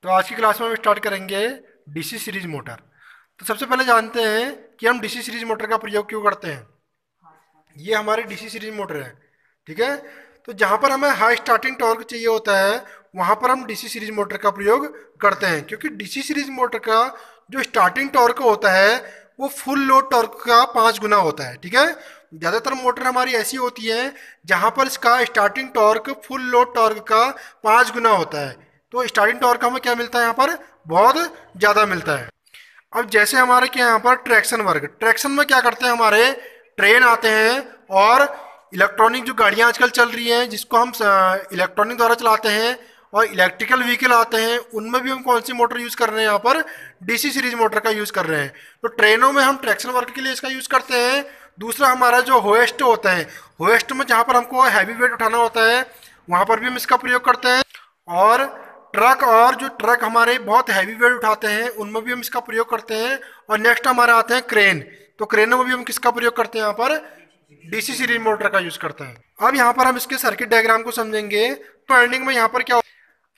तो आज की क्लास में हम स्टार्ट करेंगे डीसी सीरीज मोटर। तो सबसे पहले जानते हैं कि हम डीसी सीरीज मोटर का प्रयोग क्यों करते हैं। ये हमारे डीसी सीरीज मोटर है, ठीक है। तो जहाँ पर हमें हाई स्टार्टिंग टॉर्क चाहिए होता है वहाँ पर हम डीसी सीरीज मोटर का प्रयोग करते हैं, क्योंकि डीसी सीरीज मोटर का जो स्टार्टिंग टॉर्क होता है वो फुल लोड टॉर्क का 5 गुना होता है, ठीक है। ज़्यादातर मोटर हमारी ऐसी होती है जहाँ पर इसका starting torque full load torque का 5 गुना होता है। तो स्टार्टिंग टॉर्क हमें क्या मिलता है यहाँ पर, बहुत ज़्यादा मिलता है। अब जैसे हमारे क्या यहाँ पर ट्रैक्शन वर्क, ट्रैक्शन में क्या करते हैं, हमारे ट्रेन आते हैं और इलेक्ट्रॉनिक जो गाड़ियाँ आजकल चल रही हैं जिसको हम इलेक्ट्रॉनिक द्वारा चलाते हैं, और इलेक्ट्रिकल व्हीकल आते हैं, उनमें भी हम कौन सी मोटर यूज़ कर रहे हैं, यहाँ पर डीसी सीरीज मोटर का यूज़ कर रहे हैं। तो ट्रेनों में हम ट्रैक्शन वर्क के लिए इसका यूज़ करते हैं। दूसरा हमारा जो होएस्ट होता है, होएस्ट में जहाँ पर हमको हैवी वेट उठाना होता है वहाँ पर भी हम इसका प्रयोग करते हैं। और ट्रक, और जो ट्रक हमारे बहुत हैवी वेट उठाते हैं उनमें भी हम इसका प्रयोग करते हैं। और नेक्स्ट हमारे आते हैं क्रेन, तो क्रेनों में भी हम किसका प्रयोग करते हैं, यहाँ पर डीसी सीरीज मोटर का यूज करते हैं। अब यहाँ पर हम इसके सर्किट डायग्राम को समझेंगे। तो वाइंडिंग में यहाँ पर क्या,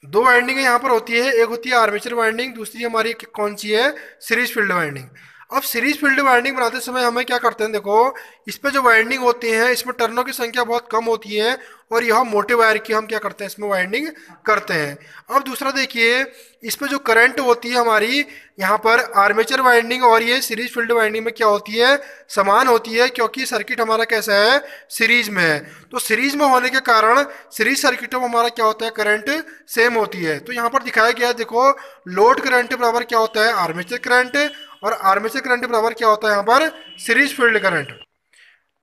दो वाइंडिंग यहाँ पर होती है, एक होती है आर्मेचर वाइंडिंग, दूसरी हमारी कौन सी है, सीरीज फील्ड वाइंडिंग। अब सीरीज फील्ड वाइंडिंग बनाते समय हमें क्या करते हैं, देखो इस पे जो वाइंडिंग होती है इसमें टर्नों की संख्या बहुत कम होती है, और यह मोटे वायर की हम क्या करते हैं, इसमें वाइंडिंग करते हैं। अब दूसरा देखिए, इस पे जो करंट होती है हमारी, यहाँ पर आर्मेचर वाइंडिंग और ये सीरीज फील्ड वाइंडिंग में क्या होती है, समान होती है, क्योंकि सर्किट हमारा कैसा है, सीरीज में है। तो सीरीज में होने के कारण सीरीज सर्किटों में हमारा क्या होता है, करंट सेम होती है। तो यहाँ पर दिखाया गया है, देखो लोड करंट बराबर क्या होता है, आर्मेचर करंट, और आर्मेचर करंट बराबर क्या होता है यहाँ पर, सीरीज फील्ड करंट।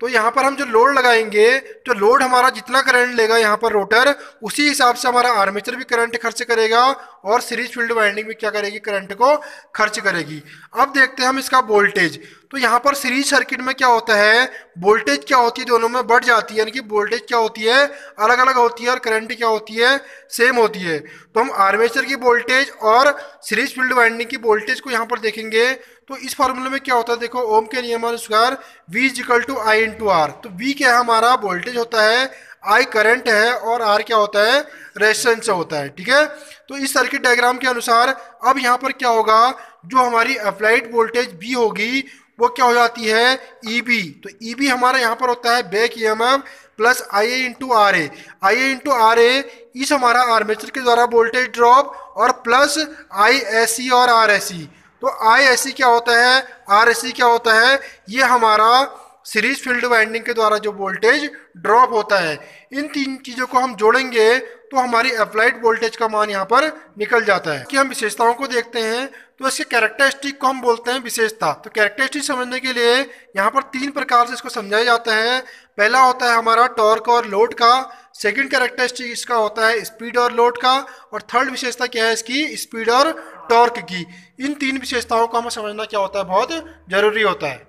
तो यहाँ पर हम जो लोड लगाएंगे, जो लोड हमारा जितना करंट लेगा यहाँ पर रोटर, उसी हिसाब से हमारा आर्मेचर भी करंट खर्च करेगा, और सीरीज फील्ड वाइंडिंग भी क्या करेगी, करंट को खर्च करेगी। अब देखते हैं हम इसका वोल्टेज। तो यहाँ पर सीरीज सर्किट में क्या होता है, वोल्टेज क्या होती है, दोनों में बढ़ जाती है, यानी कि वोल्टेज क्या होती है, अलग अलग होती है, और करंट क्या होती है, सेम होती है। तो हम आर्मेचर की वोल्टेज और सीरीज फील्ड वाइंडिंग की वोल्टेज को यहाँ पर देखेंगे। तो इस फॉर्मूले में क्या होता है, देखो ओम के नियमानुसार V equal to I into R. तो V क्या है, हमारा वोल्टेज होता है, I करंट है, और R क्या होता है, रेजिस्टेंस होता है, ठीक है। तो इस सर्किट डायग्राम के अनुसार अब यहाँ पर क्या होगा, जो हमारी अप्लाइड वोल्टेज V होगी वो क्या हो जाती है, EB। तो EB हमारा यहाँ पर होता है back EMF plus IA into R a, IA into R a इस हमारा आर्मेचर के द्वारा वोल्टेज ड्रॉप, और प्लस ISC और RSC। तो ISC क्या होता है, RSC क्या होता है, ये हमारा सीरीज फील्ड वाइंडिंग के द्वारा जो वोल्टेज ड्रॉप होता है। इन तीन चीज़ों को हम जोड़ेंगे तो हमारी अप्लाइड वोल्टेज का मान यहाँ पर निकल जाता है। कि हम विशेषताओं को देखते हैं, तो इसके कैरेक्टरिस्टिक को हम बोलते हैं विशेषता। तो कैरेक्टरिस्टिक समझने के लिए यहाँ पर 3 प्रकार से इसको समझाया जाता है। पहला होता है हमारा टॉर्क और लोड का, सेकंड कैरेक्टरिस्टिक इसका होता है स्पीड और लोड का, और थर्ड विशेषता क्या है इसकी, स्पीड और टॉर्क की। इन 3 विशेषताओं को हमें समझना क्या होता है, बहुत जरूरी होता है।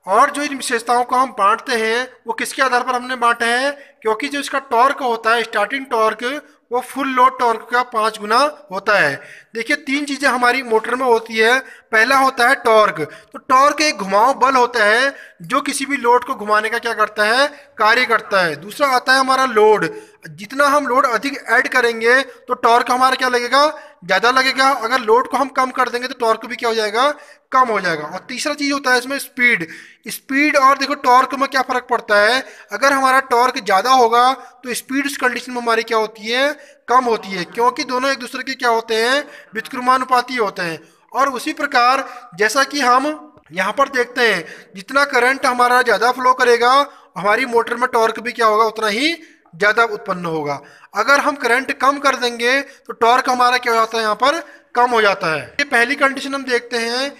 और जो इन विशेषताओं को हम बांटते हैं वो किसके आधार पर हमने बांटे हैं, क्योंकि जो इसका टॉर्क होता है, स्टार्टिंग टॉर्क, वो फुल लोड टॉर्क का 5 गुना होता है। देखिए 3 चीज़ें हमारी मोटर में होती है। पहला होता है टॉर्क। तो टॉर्क एक घुमाव बल होता है जो किसी भी लोड को घुमाने का क्या करता है, कार्य करता है। दूसरा आता है हमारा लोड। जितना हम लोड अधिक ऐड करेंगे तो टॉर्क हमारा क्या लगेगा, ज़्यादा लगेगा। अगर लोड को हम कम कर देंगे तो टॉर्क भी क्या हो जाएगा, कम हो जाएगा। और तीसरा चीज़ होता है इसमें स्पीड। स्पीड और देखो टॉर्क में क्या फ़र्क पड़ता है, अगर हमारा टॉर्क ज़्यादा होगा तो स्पीड उस कंडीशन में हमारी क्या होती है, कम होती है, क्योंकि दोनों एक दूसरे के क्या होते हैं, व्युत्क्रमानुपाती होते हैं। और उसी प्रकार जैसा कि हम यहाँ पर देखते हैं, जितना करंट हमारा ज़्यादा फ्लो करेगा हमारी मोटर में टॉर्क भी क्या होगा, उतना ही ज़्यादा उत्पन्न होगा। अगर हम करंट कम कर देंगे तो टॉर्क हमारा क्या हो जाता है, यहाँ पर कम हो जाता है। ये पहली कंडीशन हम देखते हैं,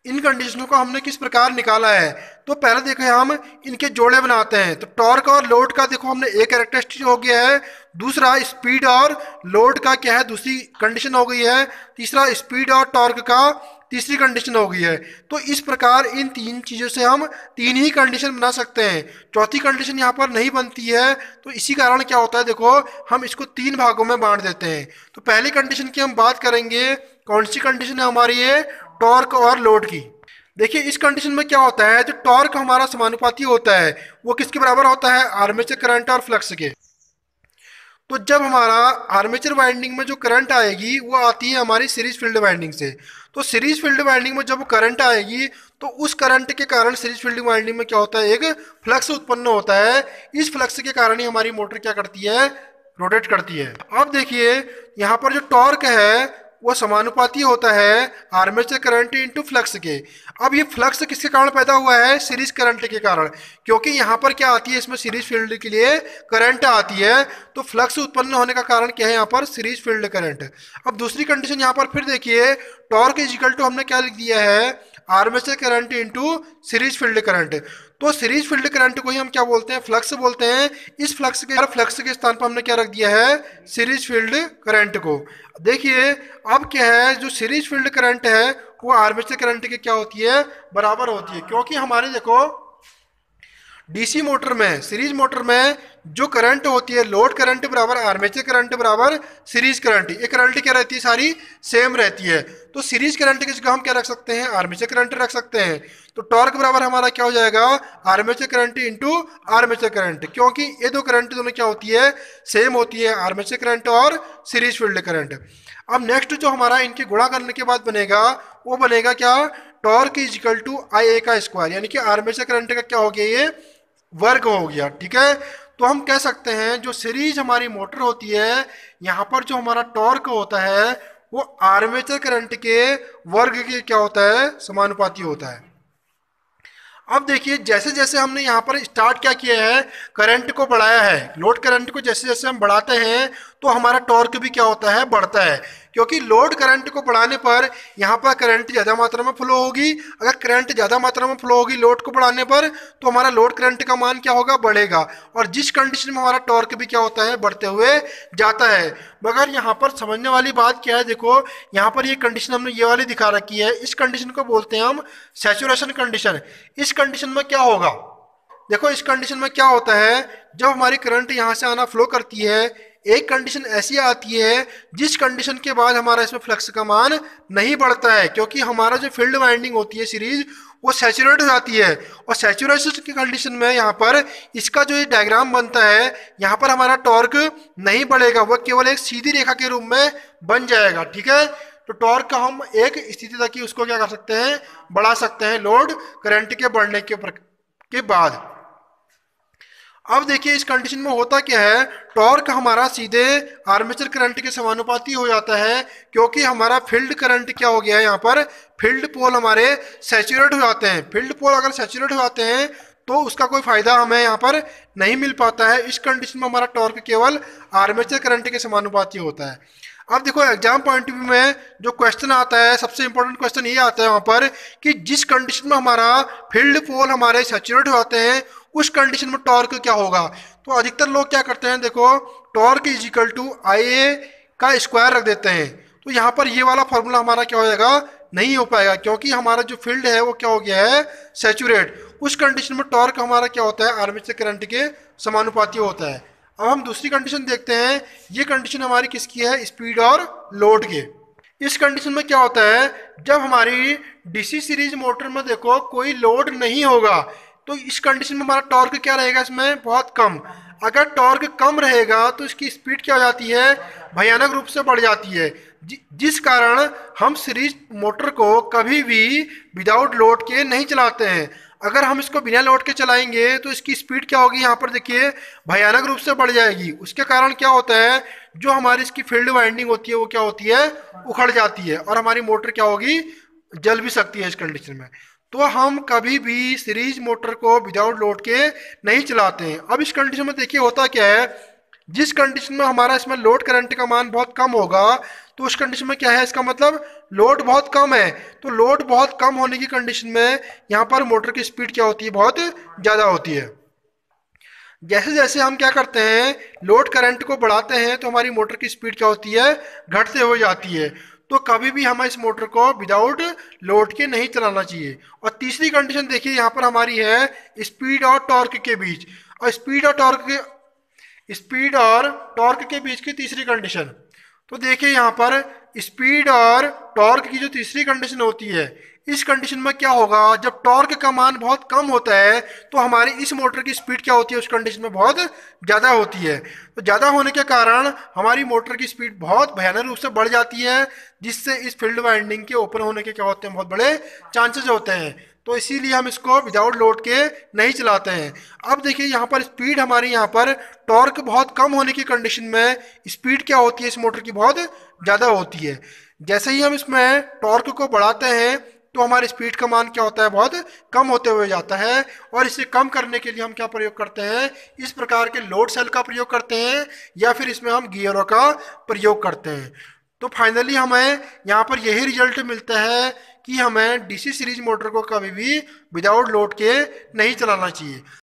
इन कंडीशनों को हमने किस प्रकार निकाला है। तो पहले देखो हम इनके जोड़े बनाते हैं। तो टॉर्क और लोड का देखो हमने एक कैरेक्टरिस्टिक हो गया है, दूसरा स्पीड और लोड का क्या है, दूसरी कंडीशन हो गई है, तीसरा स्पीड और टॉर्क का तीसरी कंडीशन हो गई है। तो इस प्रकार इन 3 चीज़ों से हम 3 ही कंडीशन बना सकते हैं, चौथी कंडीशन यहाँ पर नहीं बनती है। तो इसी कारण क्या होता है, देखो हम इसको 3 भागों में बांट देते हैं। तो पहली कंडीशन की हम बात करेंगे, कौन सी कंडीशन है हमारी, ये टॉर्क और लोड की। देखिए इस कंडीशन में क्या होता है, जो टॉर्क हमारा समानुपाती होता है वो किसके बराबर होता है, आर्मेचर करंट और फ्लक्स के। तो जब हमारा आर्मेचर वाइंडिंग में जो करंट आएगी वो आती है हमारी सीरीज फील्ड वाइंडिंग से। तो सीरीज फील्ड वाइंडिंग में जब करंट आएगी तो उस करंट के कारण सीरीज फील्ड वाइंडिंग में क्या होता है, एक फ्लक्स उत्पन्न होता है। इस फ्लक्स के कारण ही हमारी मोटर क्या करती है, रोटेट करती है। अब देखिए यहाँ पर जो टॉर्क है वो समानुपाती होता है आर्मेचर करंट इनटू फ्लक्स के। अब ये फ्लक्स किसके कारण पैदा हुआ है, सीरीज करंट के कारण, क्योंकि यहाँ पर क्या आती है, इसमें सीरीज फील्ड के लिए करंट आती है। तो फ्लक्स उत्पन्न होने का कारण क्या है, यहाँ पर सीरीज फील्ड करंट। अब दूसरी कंडीशन यहाँ पर फिर देखिए, टॉर्क इज इक्वल टू हमने क्या लिख दिया है, armature current into series field current. तो सीरीज फील्ड करंट को ही हम क्या बोलते हैं, फ्लक्स बोलते हैं। इस फ्लक्स के स्थान पर हमने क्या रख दिया है, सीरीज फील्ड करंट को। देखिए अब क्या है, जो सीरीज फील्ड करंट है वो आर्मेचर करंट के क्या होती है, बराबर होती है। क्योंकि हमारे देखो डीसी मोटर में, सीरीज मोटर में जो करंट होती है, लोड करंट बराबर आर्मेचर करंट बराबर सीरीज करंट, ये करंट क्या रहती है, सारी सेम रहती है। तो सीरीज करंट की जगह हम क्या रख सकते हैं, आर्मेचर करंट रख सकते हैं। तो टॉर्क बराबर हमारा क्या हो जाएगा, armature current into armature current, क्योंकि ये दो करंट दोनों क्या होती है, सेम होती है, आर्मेचर करंट और सीरीज फील्ड करंट। अब नेक्स्ट जो हमारा इनके गुणा करने के बाद बनेगा वो बनेगा क्या, टॉर्क इज इक्वल टू आई ए का स्क्वायर, यानी कि आर्मेचर करंट का क्या हो गया, ये वर्ग हो गया। ठीक है, तो हम कह सकते हैं जो सीरीज हमारी मोटर होती है, यहाँ पर जो हमारा टॉर्क होता है वो आर्मेचर करंट के वर्ग के क्या होता है, समानुपाती होता है। अब देखिए जैसे जैसे हमने यहाँ पर स्टार्ट क्या किया है, करंट को बढ़ाया है, लोड करंट को जैसे जैसे हम बढ़ाते हैं तो हमारा टॉर्क भी क्या होता है, बढ़ता है। क्योंकि लोड करंट को बढ़ाने पर यहाँ पर करंट ज़्यादा मात्रा में फ्लो होगी। अगर करंट ज़्यादा मात्रा में फ्लो होगी लोड को बढ़ाने पर, तो हमारा लोड करंट का मान क्या होगा, बढ़ेगा। और जिस कंडीशन में हमारा टॉर्क भी क्या होता है, बढ़ते हुए जाता है। मगर यहाँ पर समझने वाली बात क्या है, देखो यहाँ पर ये कंडीशन हमने ये वाली दिखा रखी है, इस कंडीशन को बोलते हैं हम सैचुरेशन कंडीशन। इस कंडीशन में क्या होगा, देखो इस कंडीशन में क्या होता है, जब हमारी करंट यहाँ से आना फ्लो करती है, एक कंडीशन ऐसी आती है जिस कंडीशन के बाद हमारा इसमें फ्लक्स का मान नहीं बढ़ता है, क्योंकि हमारा जो फील्ड वाइंडिंग होती है सीरीज, वो सैचुरेट हो जाती है। और सैचुरेशन की कंडीशन में यहाँ पर इसका जो ये डायग्राम बनता है, यहाँ पर हमारा टॉर्क नहीं बढ़ेगा, वह केवल एक सीधी रेखा के रूप में बन जाएगा। ठीक है, तो टॉर्क का हम एक स्थिति तक ही उसको क्या कर सकते हैं, बढ़ा सकते हैं लोड करंट के बढ़ने के बाद। अब देखिए इस कंडीशन में होता क्या है, टॉर्क हमारा सीधे आर्मेचर करंट के समानुपाती हो जाता है, क्योंकि हमारा फील्ड करंट क्या हो गया है, यहाँ पर फील्ड पोल हमारे सैचुरेट हो जाते हैं। फील्ड पोल अगर सैचुरेट हो जाते हैं तो उसका कोई फायदा हमें यहाँ पर नहीं मिल पाता है। इस कंडीशन में हमारा टॉर्क केवल आर्मेचर करंट के समानुपाती होता है। अब देखो एग्जाम पॉइंट ऑफ व्यू में जो क्वेश्चन आता है, सबसे इंपॉर्टेंट क्वेश्चन ये आता है वहाँ पर कि जिस कंडीशन में हमारा फील्ड पोल हमारे सैचुरेट हो जाते हैं, उस कंडीशन में टॉर्क क्या होगा। तो अधिकतर लोग क्या करते हैं, देखो टॉर्क इज इक्वल टू आई ए का स्क्वायर रख देते हैं। तो यहाँ पर ये वाला फॉर्मूला हमारा क्या हो जाएगा, नहीं हो पाएगा, क्योंकि हमारा जो फील्ड है वो क्या हो गया है, सैचुरेट। उस कंडीशन में टॉर्क हमारा क्या होता है, आर्मेचर करंट के समानुपाती होता है। अब हम दूसरी कंडीशन देखते हैं, ये कंडीशन हमारी किसकी है, स्पीड और लोड के। इस कंडीशन में क्या होता है, जब हमारी डीसी सीरीज मोटर में देखो कोई लोड नहीं होगा, तो इस कंडीशन में हमारा टॉर्क क्या रहेगा, इसमें बहुत कम। अगर टॉर्क कम रहेगा तो इसकी स्पीड क्या हो जाती है, भयानक रूप से बढ़ जाती है, जिस कारण हम सीरीज मोटर को कभी भी विदाउट लोड के नहीं चलाते हैं। अगर हम इसको बिना लोड के चलाएंगे तो इसकी स्पीड क्या होगी, यहाँ पर देखिए भयानक रूप से बढ़ जाएगी। उसके कारण क्या होता है, जो हमारी इसकी फील्ड वाइंडिंग होती है वो क्या होती है, उखड़ जाती है, और हमारी मोटर क्या होगी, जल भी सकती है इस कंडीशन में। तो हम कभी भी सीरीज मोटर को विदाउट लोड के नहीं चलाते हैं। अब इस कंडीशन में देखिए होता क्या है, जिस कंडीशन में हमारा इसमें लोड करंट का मान बहुत कम होगा, तो उस कंडीशन में क्या है, इसका मतलब लोड बहुत कम है। तो लोड बहुत कम होने की कंडीशन में यहाँ पर मोटर की स्पीड क्या होती है, बहुत ज़्यादा होती है। जैसे जैसे हम क्या करते हैं, लोड करंट को बढ़ाते हैं, तो हमारी मोटर की स्पीड क्या होती है, घटते हो जाती है। तो कभी भी हमें इस मोटर को विदाउट लोड के नहीं चलाना चाहिए। और तीसरी कंडीशन देखिए यहाँ पर हमारी है स्पीड और टॉर्क के बीच, और स्पीड और टॉर्क के बीच की तीसरी कंडीशन। तो देखिए यहाँ पर स्पीड और टॉर्क की जो तीसरी कंडीशन होती है, इस कंडीशन में क्या होगा, जब टॉर्क का मान बहुत कम होता है तो हमारी इस मोटर की स्पीड क्या होती है, उस कंडीशन में बहुत ज़्यादा होती है। तो ज़्यादा होने के कारण हमारी मोटर की स्पीड बहुत भयानक रूप से बढ़ जाती है, जिससे इस फील्ड वाइंडिंग के ओपन होने के क्या होते हैं, बहुत बड़े चांसेस होते हैं। तो इसीलिए हम इसको विदाउट लोड के नहीं चलाते हैं। अब देखिए यहाँ पर स्पीड हमारी यहाँ पर टॉर्क बहुत कम होने की कंडीशन में स्पीड क्या होती है इस मोटर की, बहुत ज़्यादा होती है। जैसे ही हम इसमें टॉर्क को बढ़ाते हैं तो हमारी स्पीड का मान क्या होता है, बहुत कम होते हुए जाता है। और इसे कम करने के लिए हम क्या प्रयोग करते हैं, इस प्रकार के लोड सेल का प्रयोग करते हैं, या फिर इसमें हम गियरों का प्रयोग करते हैं। तो फाइनली हमें यहाँ पर यही रिजल्ट मिलता है कि हमें डीसी सीरीज मोटर को कभी भी विदाउट लोड के नहीं चलाना चाहिए।